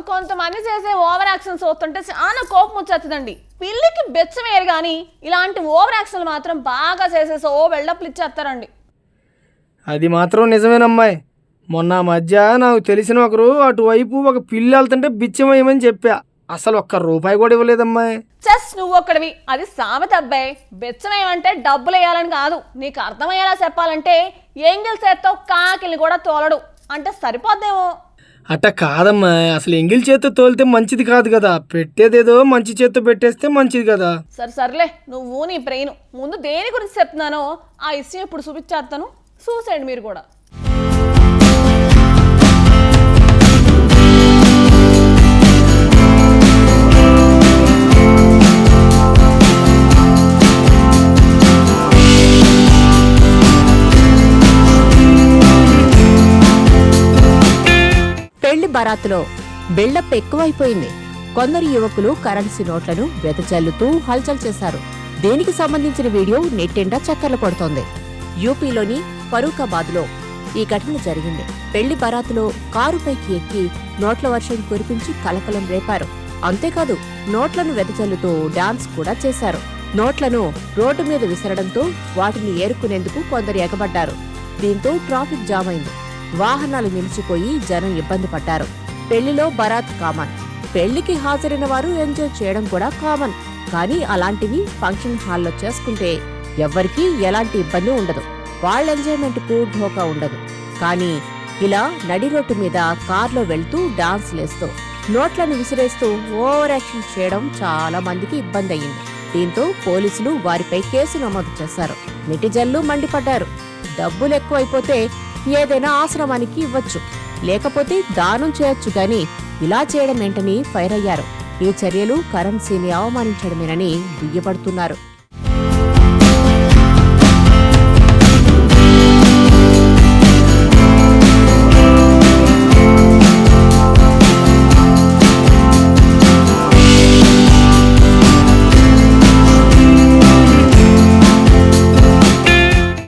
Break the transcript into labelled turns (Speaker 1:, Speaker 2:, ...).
Speaker 1: కొంతమంది చేసే over action చూస్తుంటే చాలా కోపం వచ్చేస్తుందండి. పిల్లికి బెచ్చమేరు కానీ ఇలాంటి ఓవర్ యాక్షన్లు మాత్రం బాగా చేసేసి బిల్డప్లు ఇచ్చేస్తారండి.
Speaker 2: అది మాత్రం నిజమేనమ్మాయి. మొన్న మధ్య నాకు తెలిసిన ఒకరు అటువైపు ఒక పిల్లి వెళ్తుంటే బిచ్చమేయమని చెప్పా. అసలు ఒక్క రూపాయి కూడా ఇవ్వలేదమ్మాయి.
Speaker 1: చెస్ నువ్వు ఒక్కడివి, అది సామెత అబ్బాయి. బెచ్చమేయమంటే డబ్బులు వేయాలని కాదు. నీకు అర్థమయ్యేలా చెప్పాలంటే ఎంగిల్ చేత్తో కాకిల్ని కూడా తోలడు అంటే సరిపోద్దేమో.
Speaker 2: అట్ట కాదమ్మా, అసలు ఎంగిల్ చేత్తో తోలితే మంచిది కాదు కదా. పెట్టేదేదో మంచి చేత్తో పెట్టేస్తే మంచిది కదా.
Speaker 1: సర్లే నువ్వు నీ బ్రెయిన్. ముందు దేని గురించి చెప్తున్నానో ఆ విషయం ఇప్పుడు చూపించేస్తాను, చూసేయండి మీరు కూడా.
Speaker 3: పెళ్లి బరాత్లో బిల్డప్ ఎక్కువైపోయింది. కొందరు యువకులు కరెన్సీ నోట్లను వెదజల్లుతూ హల్చల్ చేశారు. దీనికి సంబంధించిన వీడియో నెట్టింట చక్కర్లు కొడుతోంది. యూపీలోని ఫరూఖాబాద్లో ఈ ఘటన జరిగింది. పెళ్లి బరాత్లో కారుపైకి ఎక్కి నోట్ల వర్షం కురిపించి కలకలం రేపారు. అంతేకాదు, నోట్లను వెదజల్లుతూ డాన్స్ కూడా చేశారు. నోట్లను రోడ్డు మీద విసరడంతో వాటిని ఏరుకునేందుకు కొందరు ఎగబడ్డారు. దీంతో ట్రాఫిక్ జామ్ అయింది. వాహనాలు నిలిచిపోయి జనం ఇబ్బంది పడ్డారు. పెళ్లిలో బరాత్ కామన్, పెళ్లికి హాజరైన వారు ఎంజాయ్ చేయడం కూడా కామన్. కానీ అలాంటివి ఫంక్షన్ హాల్లో చేసుకుంటే ఎవ్వరికీ ఎలాంటి ఇబ్బంది ఉండదు. వాళ్ళ ఎంజాయ్మెంట్ కు ఢోకా ఉండదు. కానీ ఇలా నడి రోడ్డు మీద కార్లో వెళ్తూ డాన్స్ లేస్తూ నోట్లను విసిరేస్తూ ఓవర్ యాక్షన్ చేయడం చాలా మందికి ఇబ్బంది అయ్యింది. దీంతో పోలీసులు వారిపై కేసు నమోదు చేశారు. నెటిజన్లు మండిపడ్డారు. డబ్బులు ఎక్కువైపోతే ఏదైనా ఆశ్రమానికి ఇవ్వచ్చు, లేకపోతే దానం చేయొచ్చు, గాని ఇలా చేయడం ఏంటని ఫైర్ అయ్యారు. ఈ చర్యలు కరెన్సీని అవమానించడమేనని దుయ్యబడుతున్నారు.